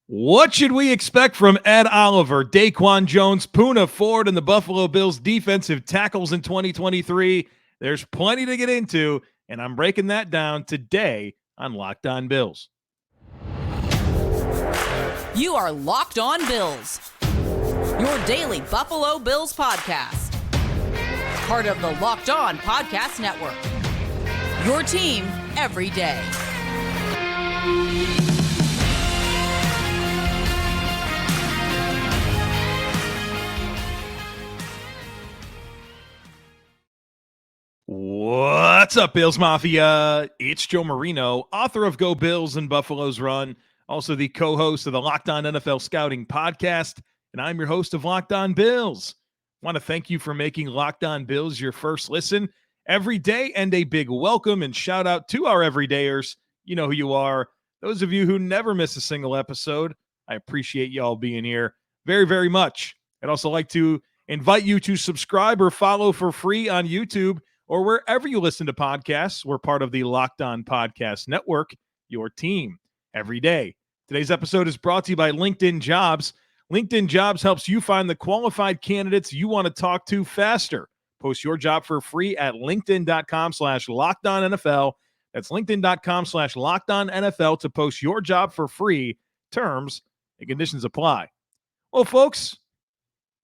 What should we expect from Ed Oliver, DaQuan Jones, Poona Ford, and the Buffalo Bills defensive tackles in 2023? There's plenty to get into, and I'm breaking that down today on Locked On Bills. You are Locked On Bills, your daily Buffalo Bills podcast. Part of the Locked On Podcast Network, your team every day. What's up, Bills Mafia? It's Joe Marino, author of Go Bills and Buffalo's Run, also the co-host of the Locked On NFL Scouting podcast, and I'm your host of Locked On Bills. I want to thank you for making Locked On Bills your first listen every day, and a big welcome and shout out to our everydayers. You know who you are. Those of you who never miss a single episode, I appreciate y'all being here very, very much. I'd also like to invite you to subscribe or follow for free on YouTube or wherever you listen to podcasts. We're part of the Locked On Podcast Network, your team every day. Today's episode is brought to you by LinkedIn Jobs. LinkedIn Jobs helps you find the qualified candidates you want to talk to faster. Post your job for free at linkedin.com/LockedOnNFL. That's linkedin.com/LockedOnNFL to post your job for free. Terms and conditions apply. Well, folks,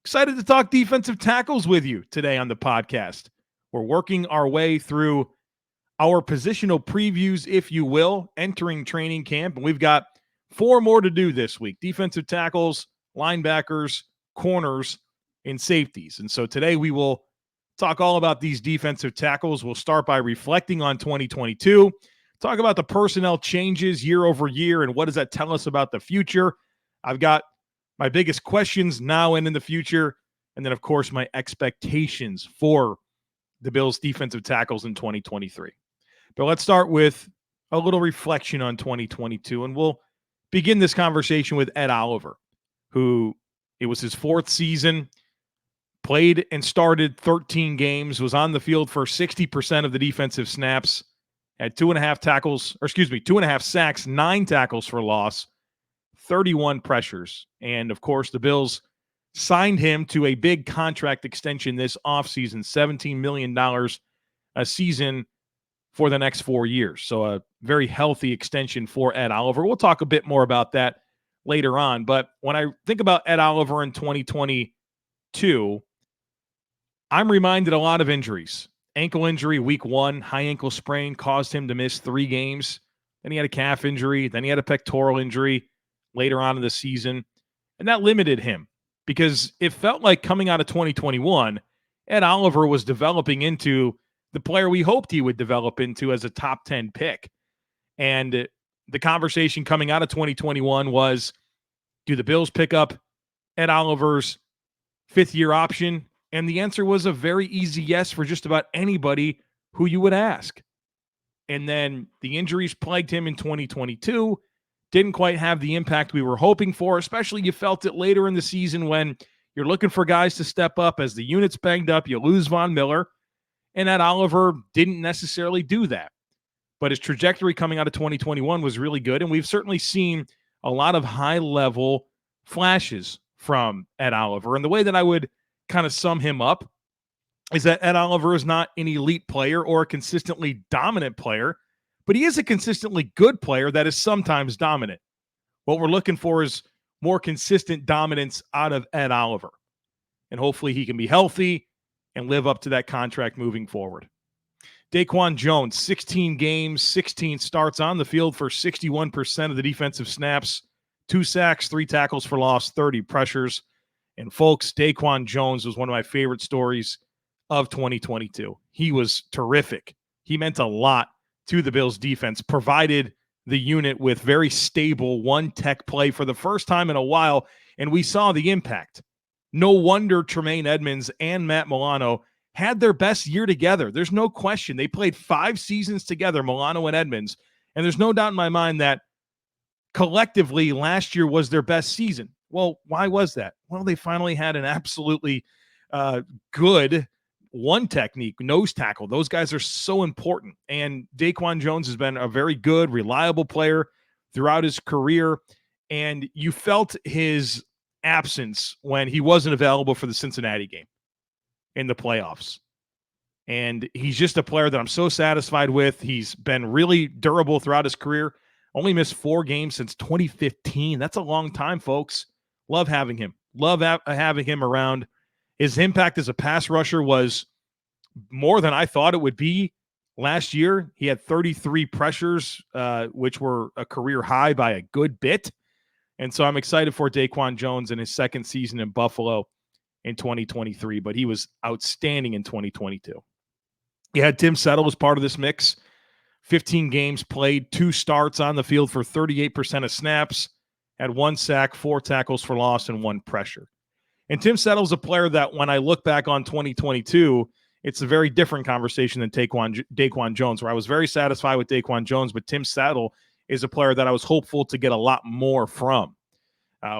excited to talk defensive tackles with you today on the podcast. We're working our way through our positional previews, if you will, entering training camp. And we've got 4 more to do this week: defensive tackles, linebackers, corners, and safeties. And so today we will talk all about these defensive tackles. We'll start by reflecting on 2022, talk about the personnel changes year over year, and what does that tell us about the future. I've got my biggest questions now and in the future, and then, of course, my expectations for the Bills' defensive tackles in 2023. But let's start with a little reflection on 2022, and we'll begin this conversation with Ed Oliver, who it was his 4th season, played and started 13 games, was on the field for 60% of the defensive snaps, had 2.5 sacks, 9 tackles for loss, 31 pressures. And, of course, the Bills signed him to a big contract extension this offseason, $17 million a season for the next 4 years. So a very healthy extension for Ed Oliver. We'll talk a bit more about that later on. But when I think about Ed Oliver in 2022, I'm reminded a lot of injuries. Ankle injury week 1, high ankle sprain caused him to miss 3 games. Then he had a calf injury. Then he had a pectoral injury later on in the season. And that limited him, because it felt like coming out of 2021, Ed Oliver was developing into the player we hoped he would develop into as a top 10 pick. And the conversation coming out of 2021 was, do the Bills pick up Ed Oliver's 5th-year option? And the answer was a very easy yes for just about anybody who you would ask. And then the injuries plagued him in 2022. Didn't quite have the impact we were hoping for, especially you felt it later in the season when you're looking for guys to step up. As the unit's banged up, you lose Von Miller, and Ed Oliver didn't necessarily do that. But his trajectory coming out of 2021 was really good, and we've certainly seen a lot of high-level flashes from Ed Oliver. And the way that I would kind of sum him up is that Ed Oliver is not an elite player or a consistently dominant player, but he is a consistently good player that is sometimes dominant. What we're looking for is more consistent dominance out of Ed Oliver. And hopefully he can be healthy and live up to that contract moving forward. DaQuan Jones, 16 games, 16 starts on the field for 61% of the defensive snaps, 2 sacks, 3 tackles for loss, 30 pressures. And folks, DaQuan Jones was one of my favorite stories of 2022. He was terrific. He meant a lot to the Bills defense, provided the unit with very stable one-tech play for the first time in a while, and we saw the impact. No wonder Tremaine Edmunds and Matt Milano had their best year together. There's no question. They played 5 seasons together, Milano and Edmunds, and there's no doubt in my mind that collectively last year was their best season. Well, why was that? Well, they finally had an absolutely good one technique, nose tackle. Those guys are so important. And DaQuan Jones has been a very good, reliable player throughout his career. and you felt his absence when he wasn't available for the Cincinnati game in the playoffs. And he's just a player that I'm so satisfied with. He's been really durable throughout his career. Only missed 4 games since 2015. That's a long time, folks. Love having him. Love having him around. His impact as a pass rusher was more than I thought it would be last year. He had 33 pressures, which were a career high by a good bit. And so I'm excited for DaQuan Jones in his second season in Buffalo in 2023, but he was outstanding in 2022. You had Tim Settle as part of this mix. 15 games played, 2 starts on the field for 38% of snaps, had 1 sack, 4 tackles for loss, and 1 pressure. And Tim Settle's a player that when I look back on 2022, it's a very different conversation than DaQuan Jones, where I was very satisfied with DaQuan Jones, but Tim Settle is a player that I was hopeful to get a lot more from.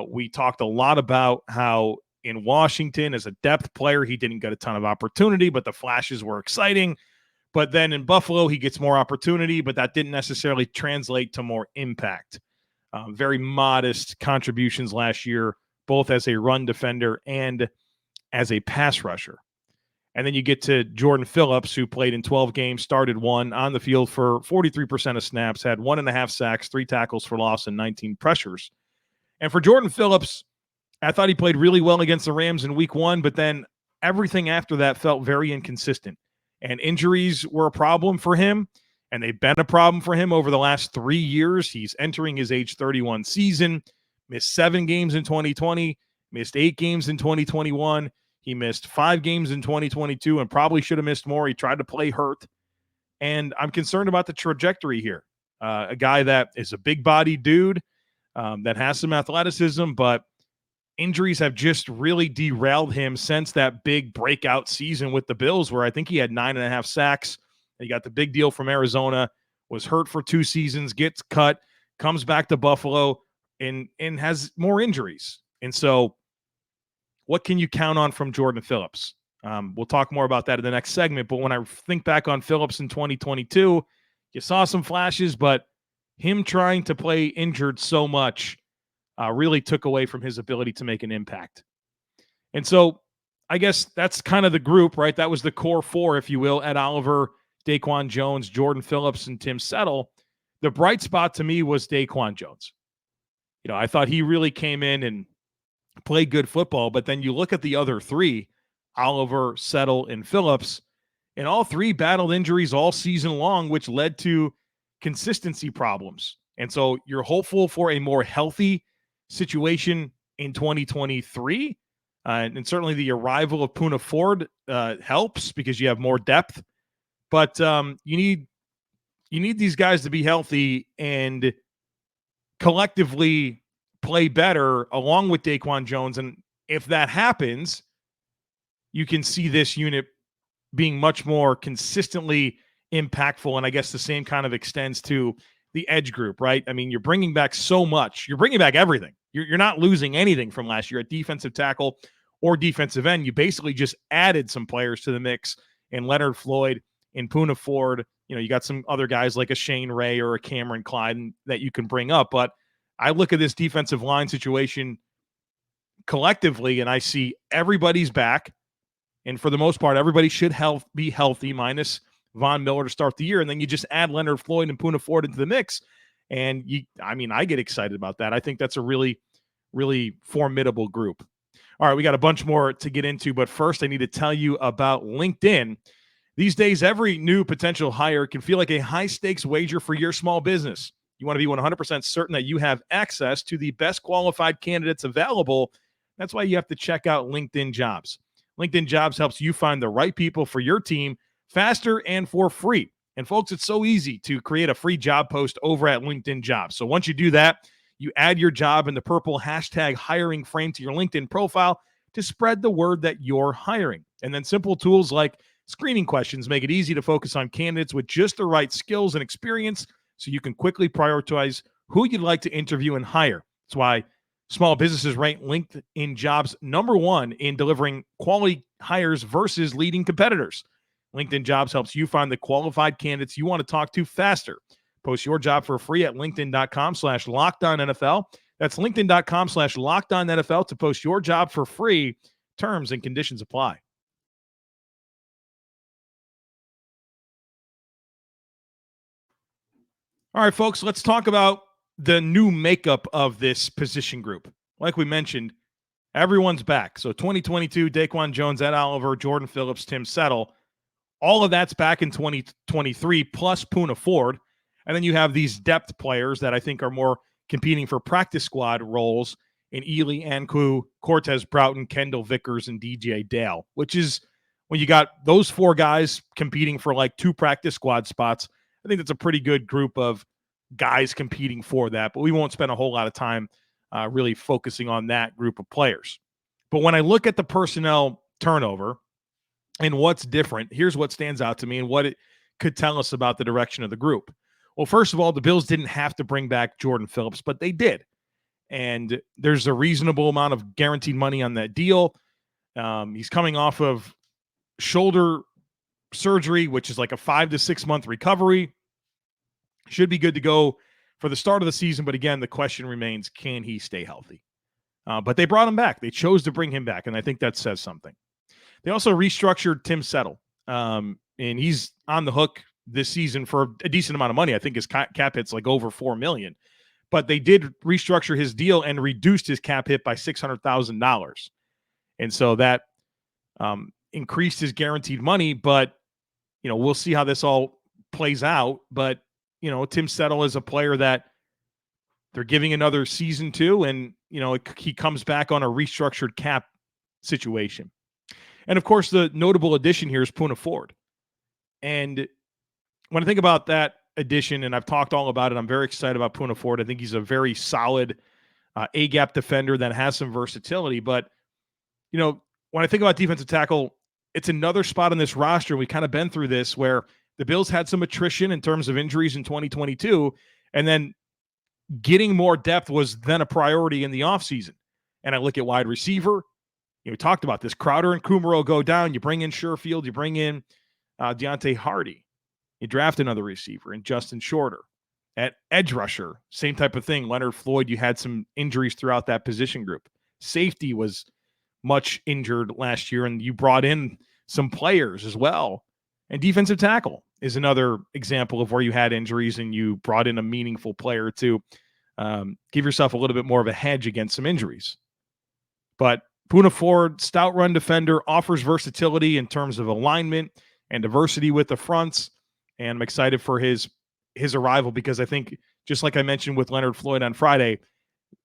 We talked a lot about how in Washington as a depth player, he didn't get a ton of opportunity, but the flashes were exciting. But then in Buffalo, he gets more opportunity, but that didn't necessarily translate to more impact. Very modest contributions last year, both as a run defender and as a pass rusher. And then you get to Jordan Phillips, who played in 12 games, started 1 on the field for 43% of snaps, had 1.5 sacks, 3 tackles for loss, and 19 pressures. And for Jordan Phillips, I thought he played really well against the Rams in week 1, but then everything after that felt very inconsistent. And injuries were a problem for him, and they've been a problem for him over the last 3 years. He's entering his age 31 season, missed 7 games in 2020, missed 8 games in 2021. He missed 5 games in 2022 and probably should have missed more. He tried to play hurt. And I'm concerned about the trajectory here. A guy that is a big-bodied dude that has some athleticism, but injuries have just really derailed him since that big breakout season with the Bills, where I think he had 9.5 sacks. He got the big deal from Arizona, was hurt for 2 seasons, gets cut, comes back to Buffalo, and has more injuries. And so what can you count on from Jordan Phillips? We'll talk more about that in the next segment. But when I think back on Phillips in 2022, you saw some flashes, but him trying to play injured so much really took away from his ability to make an impact. And so I guess that's kind of the group, right? That was the core 4, if you will, Ed Oliver, DaQuan Jones, Jordan Phillips, and Tim Settle. The bright spot to me was DaQuan Jones. I thought he really came in and played good football, but then you look at the other 3, Oliver, Settle, and Phillips, and all 3 battled injuries all season long, which led to consistency problems. And so you're hopeful for a more healthy situation in 2023. And certainly the arrival of Poona Ford helps because you have more depth. But you need these guys to be healthy and collectively play better along with DaQuan Jones. And if that happens, you can see this unit being much more consistently impactful. And I guess the same kind of extends to the edge group, right? I mean, you're bringing back so much. You're bringing back everything. You're not losing anything from last year at defensive tackle or defensive end. You basically just added some players to the mix in Leonard Floyd, in Poona Ford. You got some other guys like a Shane Ray or a Cameron Clyde that you can bring up. But I look at this defensive line situation collectively, and I see everybody's back. And for the most part, everybody should be healthy, minus Von Miller to start the year. And then you just add Leonard Floyd and Poona Ford into the mix. And I get excited about that. I think that's a really, really formidable group. All right, we got a bunch more to get into, but first I need to tell you about LinkedIn. These days, every new potential hire can feel like a high-stakes wager for your small business. You want to be 100% certain that you have access to the best qualified candidates available. That's why you have to check out LinkedIn Jobs. LinkedIn Jobs helps you find the right people for your team faster and for free. And folks, it's so easy to create a free job post over at LinkedIn Jobs. So once you do that, you add your job in the purple hashtag hiring frame to your LinkedIn profile to spread the word that you're hiring. And then simple tools like screening questions make it easy to focus on candidates with just the right skills and experience so you can quickly prioritize who you'd like to interview and hire. That's why small businesses rank LinkedIn Jobs #1 in delivering quality hires versus leading competitors. LinkedIn Jobs helps you find the qualified candidates you want to talk to faster. Post your job for free at linkedin.com/LockedOnNFL. That's linkedin.com/LockedOnNFL to post your job for free. Terms and conditions apply. All right, folks, let's talk about the new makeup of this position group. Like we mentioned, everyone's back. So 2022, DaQuan Jones, Ed Oliver, Jordan Phillips, Tim Settle. All of that's back in 2023, plus Poona Ford. And then you have these depth players that I think are more competing for practice squad roles in Ely, Anku, Cortez Broughton, Kendall Vickers, and DJ Dale, which is when you got those four guys competing for like 2 practice squad spots. I think that's a pretty good group of guys competing for that, but we won't spend a whole lot of time really focusing on that group of players. But when I look at the personnel turnover and what's different, here's what stands out to me and what it could tell us about the direction of the group. Well, first of all, the Bills didn't have to bring back Jordan Phillips, but they did. And there's a reasonable amount of guaranteed money on that deal. He's coming off of shoulder surgery, which is like a 5 to 6 month recovery. Should be good to go for the start of the season. But again, the question remains, can he stay healthy? But they brought him back. They chose to bring him back, and I think that says something. They also restructured Tim Settle, and he's on the hook this season for a decent amount of money. I think his cap hit's like over $4 million. But they did restructure his deal and reduced his cap hit by $600,000. And so that increased his guaranteed money. But, we'll see how this all plays out. But, Tim Settle is a player that they're giving another season to, and, he comes back on a restructured cap situation. And, of course, the notable addition here is Poona Ford. And when I think about that addition, and I've talked all about it, I'm very excited about Poona Ford. I think he's a very solid A-gap defender that has some versatility. But, when I think about defensive tackle, it's another spot on this roster. We've kind of been through this where the Bills had some attrition in terms of injuries in 2022, and then getting more depth was then a priority in the offseason. And I look at wide receiver. We talked about this. Crowder and Kumaro go down. You bring in Sherfield. You bring in Deontay Hardy. You draft another receiver in Justin Shorter. At edge rusher, same type of thing. Leonard Floyd, you had some injuries throughout that position group. Safety was much injured last year, and you brought in some players as well. And defensive tackle is another example of where you had injuries and you brought in a meaningful player to give yourself a little bit more of a hedge against some injuries. But Poona Ford, stout run defender, offers versatility in terms of alignment and diversity with the fronts. And I'm excited for his arrival because I think, just like I mentioned with Leonard Floyd on Friday,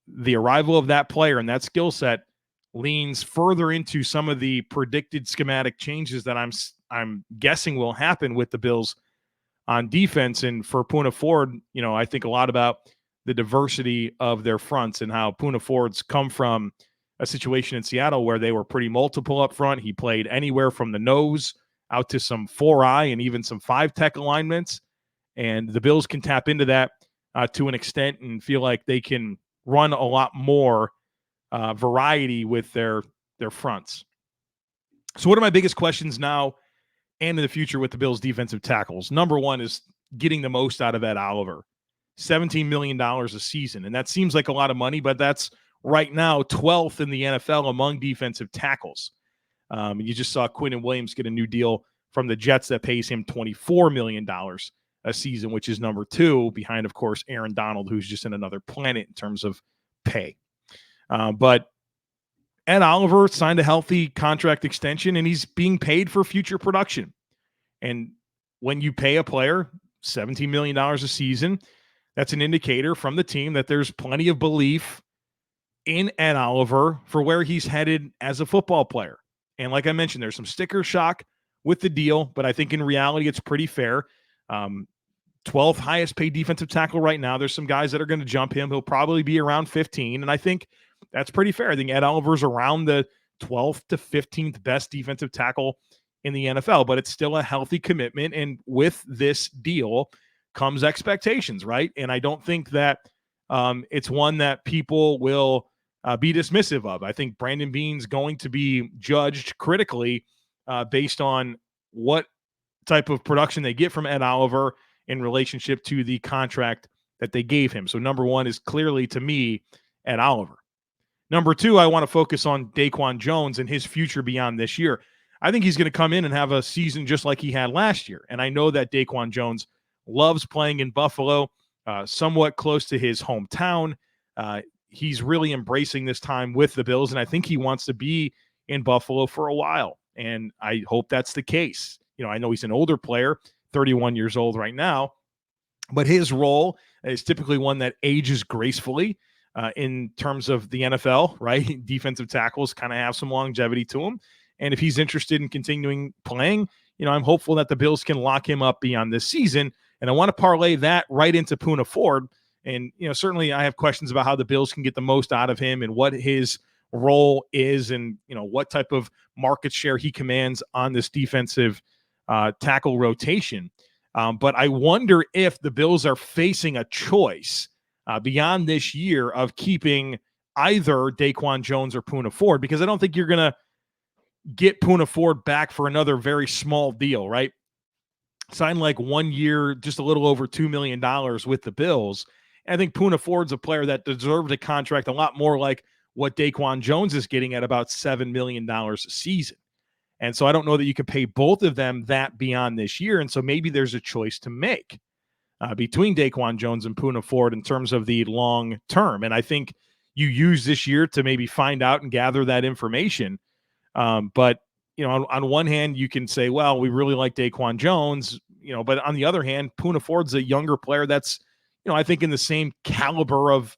the arrival of that player and that skill set leans further into some of the predicted schematic changes that I'm guessing will happen with the Bills on defense. And for Poona Ford, I think a lot about the diversity of their fronts and how Poona Ford's come from a situation in Seattle where they were pretty multiple up front. He played anywhere from the nose out to some 4-eye and even some 5-tech alignments. And the Bills can tap into that to an extent and feel like they can run a lot more variety with their fronts. So what are my biggest questions now and in the future with the Bills defensive tackles? Number one is getting the most out of Ed Oliver. $17 million a season. And that seems like a lot of money, but that's right now 12th in the NFL among defensive tackles. You just saw Quinnen Williams get a new deal from the Jets that pays him $24 million a season, which is number 2 behind, of course, Aaron Donald, who's just in another planet in terms of pay. But Ed Oliver signed a healthy contract extension, and he's being paid for future production. And when you pay a player $17 million a season, that's an indicator from the team that there's plenty of belief in Ed Oliver for where he's headed as a football player. And like I mentioned, there's some sticker shock with the deal, but I think in reality it's pretty fair. 12th highest paid defensive tackle right now. There's some guys that are going to jump him. He'll probably be around 15, and I think that's pretty fair. I think Ed Oliver's around the 12th to 15th best defensive tackle in the NFL, but it's still a healthy commitment, and with this deal comes expectations, right? And I don't think that it's one that people will be dismissive of. I think Brandon Beane's going to be judged critically based on what type of production they get from Ed Oliver in relationship to the contract that they gave him. So number one is clearly, to me, Ed Oliver. Number two, I want to focus on DaQuan Jones and his future beyond this year. I think he's going to come in and have a season just like he had last year. And I know that DaQuan Jones loves playing in Buffalo, somewhat close to his hometown. He's really embracing this time with the Bills, and I think he wants to be in Buffalo for a while. And I hope that's the case. I know he's an older player, 31 years old right now, but his role is typically one that ages gracefully. In terms of the NFL, right? Defensive tackles kind of have some longevity to them. And if he's interested in continuing playing, I'm hopeful that the Bills can lock him up beyond this season. And I want to parlay that right into Poona Ford. And, certainly I have questions about how the Bills can get the most out of him and what his role is and, what type of market share he commands on this defensive tackle rotation. But I wonder if the Bills are facing a choice beyond this year of keeping either DaQuan Jones or Poona Ford, because I don't think you're going to get Poona Ford back for another very small deal, right? Sign like 1 year, just a little over $2 million with the Bills. And I think Poona Ford's a player that deserves a contract a lot more like what DaQuan Jones is getting at about $7 million a season. And so I don't know that you can pay both of them that beyond this year. And so maybe there's a choice to make between DaQuan Jones and Poona Ford in terms of the long term. And I think you use this year to maybe find out and gather that information. But, on one hand, you can say, well, we really like DaQuan Jones, but on the other hand, Poona Ford's a younger player that's, I think in the same caliber of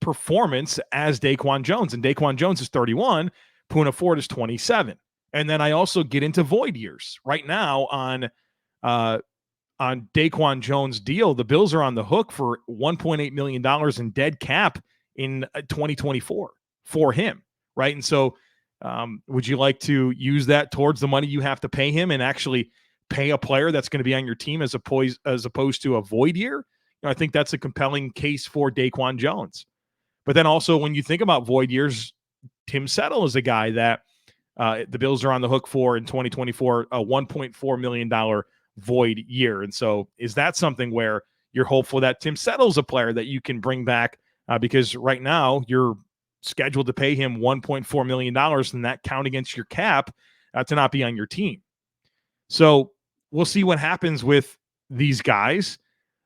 performance as DaQuan Jones. And DaQuan Jones is 31, Poona Ford is 27. And then I also get into void years. Right now on DaQuan Jones' deal, the Bills are on the hook for $1.8 million in dead cap in 2024 for him, right? And so would you like to use that towards the money you have to pay him and actually pay a player that's going to be on your team as opposed to a void year? I think that's a compelling case for DaQuan Jones. But then also when you think about void years, Tim Settle is a guy that the Bills are on the hook for in 2024, a $1.4 million void year. And so is that something where you're hopeful that Tim Settle's a player that you can bring back because right now you're scheduled to pay him $1.4 million and that count against your cap to not be on your team. So we'll see what happens with these guys.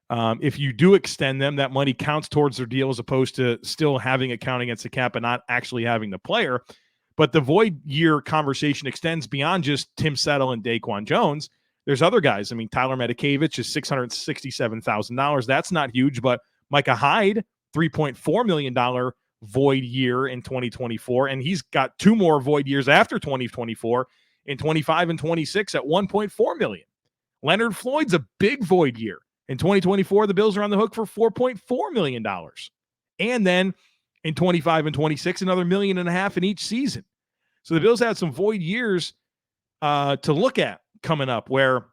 If you do extend them, that money counts towards their deal as opposed to still having it count against the cap and not actually having the player. But the void year conversation extends beyond just Tim Settle and DaQuan Jones. There's other guys. I mean, Tyler Medikevich is $667,000. That's not huge, but Micah Hyde, $3.4 million void year in 2024. And he's got two more void years after 2024 in 25 and 26 at $1.4 million. Leonard Floyd's a big void year. In 2024, the Bills are on the hook for $4.4 million. And then in 25 and 26, another $1.5 million in each season. So the Bills had some void years to look at coming up where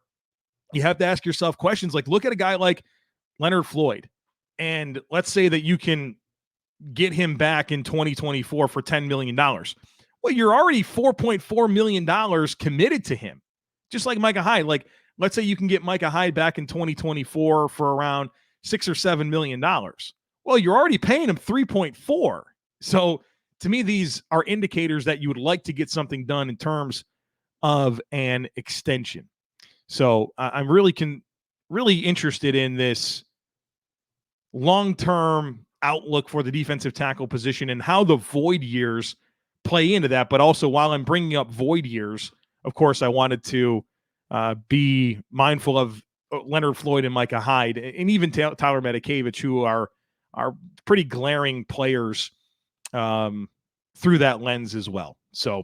you have to ask yourself questions like, look at a guy like Leonard Floyd. And let's say that you can get him back in 2024 for $10 million. Well, you're already $4.4 million committed to him. Just like Micah Hyde. Like, let's say you can get Micah Hyde back in 2024 for around $6 or $7 million. Well, you're already paying him 3.4. So to me, these are indicators that you would like to get something done in terms of an extension. So I'm really interested in this long-term outlook for the defensive tackle position and how the void years play into that. But also, while I'm bringing up void years, of course, I wanted to be mindful of Leonard Floyd and Micah Hyde and even Tyler Medikevich, who are pretty glaring players through that lens as well. So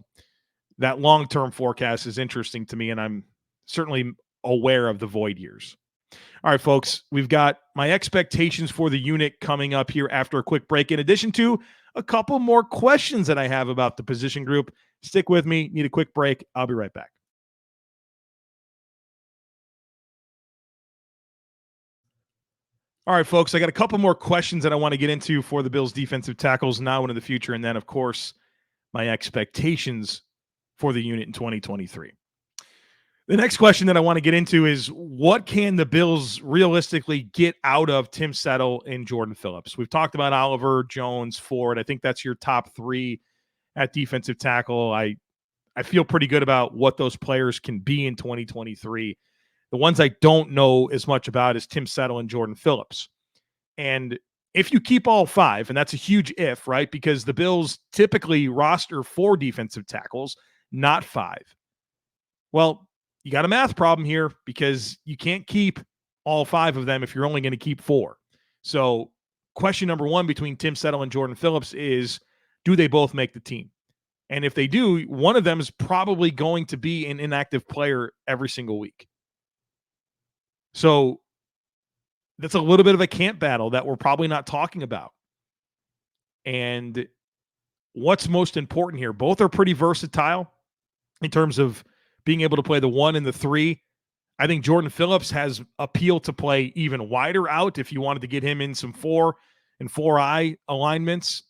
that long-term forecast is interesting to me, and I'm certainly aware of the void years. All right, folks, we've got my expectations for the unit coming up here after a quick break, in addition to a couple more questions that I have about the position group. Stick with me. Need a quick break. I'll be right back. All right, folks, I got a couple more questions that I want to get into for the Bills defensive tackles now and in the future, and then, of course, my expectations for the unit in 2023. The next question that I want to get into is what can the Bills realistically get out of Tim Settle and Jordan Phillips? We've talked about Oliver, Jones, Ford. I think that's your top three at defensive tackle. I feel pretty good about what those players can be in 2023. The ones I don't know as much about is Tim Settle and Jordan Phillips. And if you keep all five, and that's a huge if, right? Because the Bills typically roster 4 defensive tackles, not 5. Well, you got a math problem here because you can't keep all 5 of them if you're only going to keep 4. So question number 1 between Tim Settle and Jordan Phillips is, do they both make the team? And if they do, one of them is probably going to be an inactive player every single week. So that's a little bit of a camp battle that we're probably not talking about. And what's most important here? Both are pretty versatile in terms of being able to play the 1 and the 3. I think Jordan Phillips has appeal to play even wider out if you wanted to get him in some 4 and 4-eye alignments.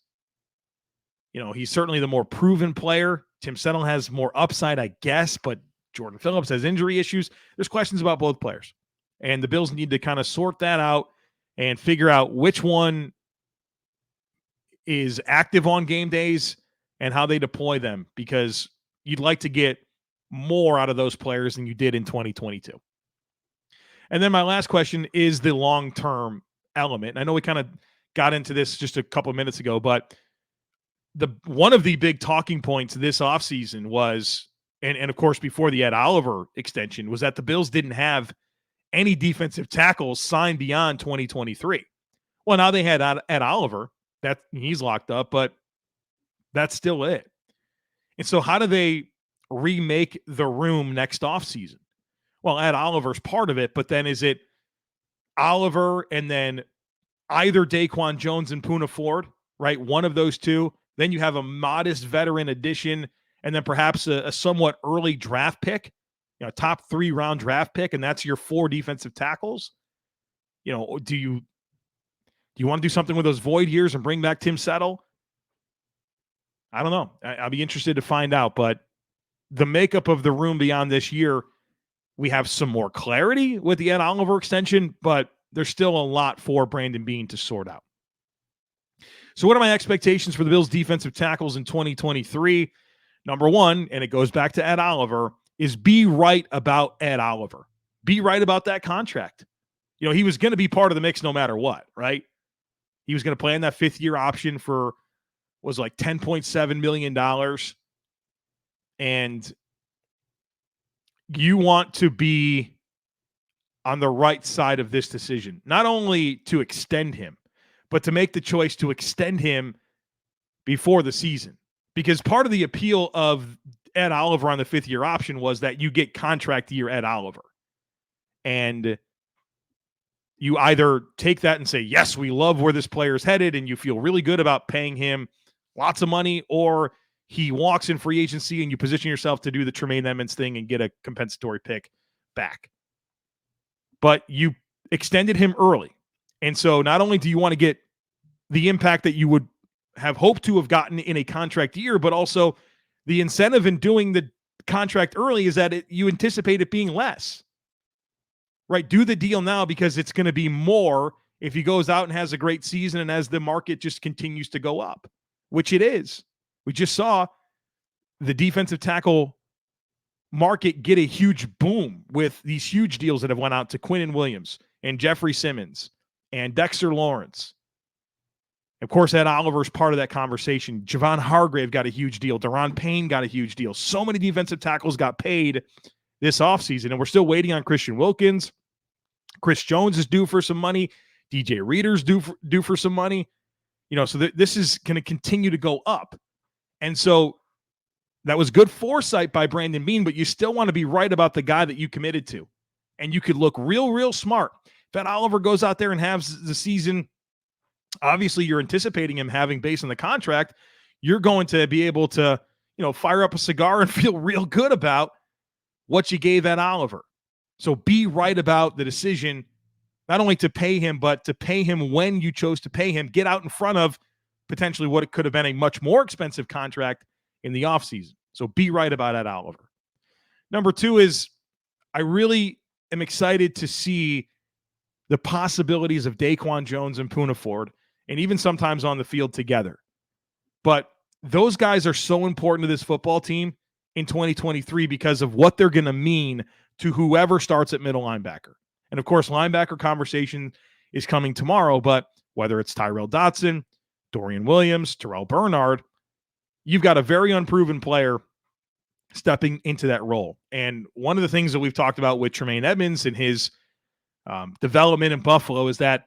You know, he's certainly the more proven player. Tim Settle has more upside, I guess, but Jordan Phillips has injury issues. There's questions about both players. And the Bills need to kind of sort that out and figure out which one is active on game days and how they deploy them, because you'd like to get more out of those players than you did in 2022. And then my last question is the long-term element. And I know we kind of got into this just a couple of minutes ago, but one of the big talking points this offseason was, and of course before the Ed Oliver extension, was that the Bills didn't have any defensive tackles signed beyond 2023. Well, now they had Ed Oliver, that he's locked up, but that's still it. And so how do they remake the room next offseason? Well, Ed Oliver's part of it, but then is it Oliver and then either DaQuan Jones and Poona Ford, right? One of those two. Then you have a modest veteran addition and then perhaps a somewhat early draft pick, you know, top 3 round draft pick, and that's your 4 defensive tackles. You know, do you want to do something with those void years and bring back Tim Settle? I don't know. I'll be interested to find out, but the makeup of the room beyond this year, we have some more clarity with the Ed Oliver extension, but there's still a lot for Brandon Beane to sort out. So what are my expectations for the Bills defensive tackles in 2023? Number 1, and it goes back to Ed Oliver, is be right about Ed Oliver. Be right about that contract. You know, he was going to be part of the mix no matter what, right? He was going to play in that 5th-year option for, was like $10.7 million. And you want to be on the right side of this decision, not only to extend him, but to make the choice to extend him before the season. Because part of the appeal of Ed Oliver on the 5th-year option was that you get contract year Ed Oliver. And you either take that and say, yes, we love where this player is headed, and you feel really good about paying him lots of money, or he walks in free agency and you position yourself to do the Tremaine Edmunds thing and get a compensatory pick back. But you extended him early. And so not only do you want to get the impact that you would have hoped to have gotten in a contract year, but also the incentive in doing the contract early is that you anticipate it being less. Right? Do the deal now because it's going to be more if he goes out and has a great season and as the market just continues to go up, which it is. We just saw the defensive tackle market get a huge boom with these huge deals that have went out to Quinnen Williams and Jeffrey Simmons and Dexter Lawrence. Of course, Ed Oliver's part of that conversation. Javon Hargrave got a huge deal. Daron Payne got a huge deal. So many defensive tackles got paid this offseason, and we're still waiting on Christian Wilkins. Chris Jones is due for some money. DJ Reader's due for some money. You know, so this is going to continue to go up. And so that was good foresight by Brandon Beane, but you still want to be right about the guy that you committed to. And you could look real smart. If Ed Oliver goes out there and has the season, obviously you're anticipating him having based on the contract, you're going to be able to, you know, fire up a cigar and feel real good about what you gave Ed Oliver. So be right about the decision, not only to pay him, but to pay him when you chose to pay him. Get out in front of potentially what it could have been a much more expensive contract in the offseason. So be right about Ed Oliver. Number 2 is I really am excited to see the possibilities of DaQuan Jones and Poona Ford, and even sometimes on the field together. But those guys are so important to this football team in 2023 because of what they're going to mean to whoever starts at middle linebacker. And of course, linebacker conversation is coming tomorrow, but whether it's Tyrell Dotson, Dorian Williams, Terrell Bernard, you've got a very unproven player stepping into that role. And one of the things that we've talked about with Tremaine Edmonds and his development in Buffalo is that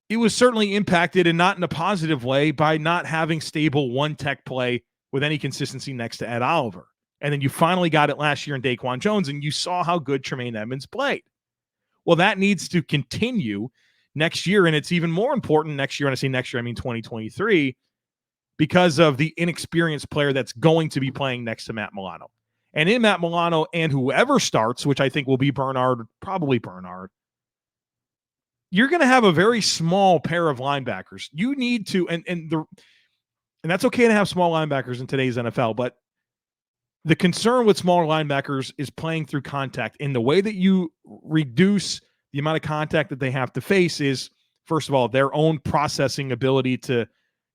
it was certainly impacted, and not in a positive way, by not having stable one-tech play with any consistency next to Ed Oliver. And then you finally got it last year in DaQuan Jones, and you saw how good Tremaine Edmonds played. Well, that needs to continue next year, and it's even more important next year. When I say next year, I mean 2023, because of the inexperienced player that's going to be playing next to Matt Milano. And in Matt Milano and whoever starts, which I think will be Bernard, probably Bernard, you're going to have a very small pair of linebackers. You need to, and that's okay to have small linebackers in today's NFL, but the concern with smaller linebackers is playing through contact. And the way that you reduce the amount of contact that they have to face is, first of all, their own processing ability to,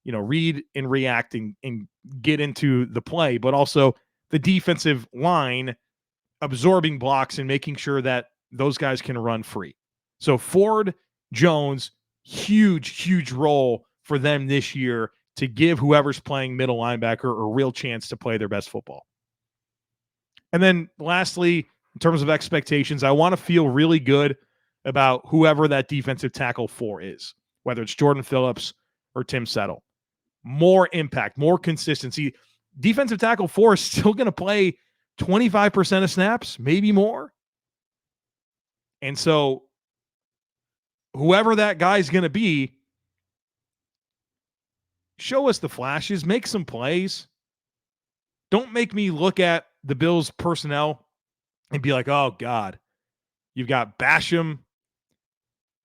read and react and get into the play, but also the defensive line absorbing blocks and making sure that those guys can run free. So Ford, Jones, huge role for them this year to give whoever's playing middle linebacker a real chance to play their best football. And then lastly, in terms of expectations, I want to feel really good about whoever that defensive tackle for is, whether it's Jordan Phillips or Tim Settle. More impact, more consistency. Defensive tackle 4 is still going to play 25% of snaps, maybe more. And so whoever that guy's going to be, show us the flashes, make some plays. Don't make me look at the Bills personnel and be like, oh, God, you've got Basham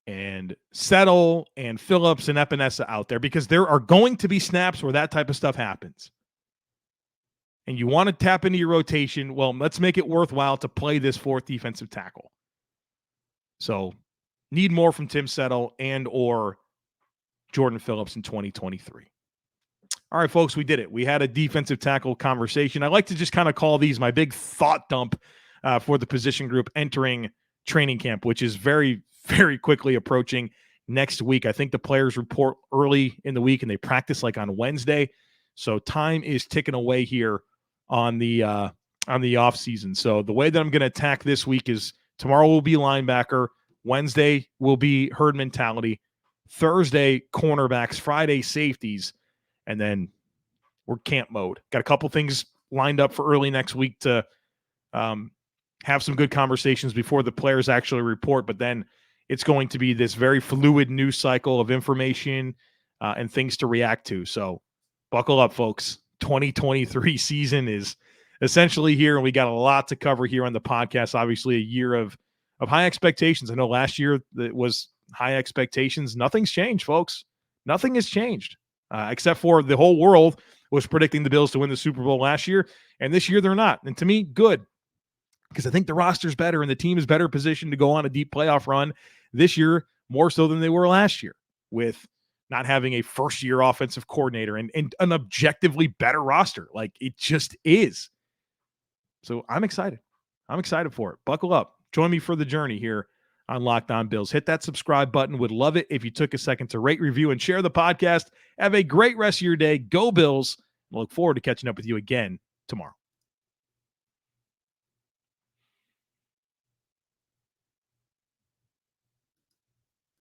and Settle and Phillips and Epinesa out there, because there are going to be snaps where that type of stuff happens. And you want to tap into your rotation. Well, let's make it worthwhile to play this 4th defensive tackle. So need more from Tim Settle and or Jordan Phillips in 2023. All right, folks, we did it. We had a defensive tackle conversation. I like to just kind of call these my big thought dump for the position group entering training camp, which is very, very quickly approaching next week. I think the players report early in the week and they practice like on Wednesday. So time is ticking away here on the off season. So the way that I'm going to attack this week is tomorrow will be linebacker. Wednesday will be herd mentality. Thursday, cornerbacks. Friday, safeties. And then we're camp mode. Got a couple things lined up for early next week to have some good conversations before the players actually report. But then it's going to be this very fluid news cycle of information and things to react to. So buckle up, folks. 2023 season is essentially here, and we got a lot to cover here on the podcast. Obviously, a year of high expectations. I know last year it was high expectations. Nothing's changed, folks. Nothing has changed. Except for the whole world was predicting the Bills to win the Super Bowl last year, and this year they're not. And to me, good, because I think the roster's better and the team is better positioned to go on a deep playoff run this year, more so than they were last year, with not having a first-year offensive coordinator and an objectively better roster. Like, it just is. So I'm excited. I'm excited for it. Buckle up. Join me for the journey here on Locked On Bills. Hit that subscribe button. Would love it if you took a second to rate, review, and share the podcast. Have a great rest of your day. Go Bills. I look forward to catching up with you again tomorrow.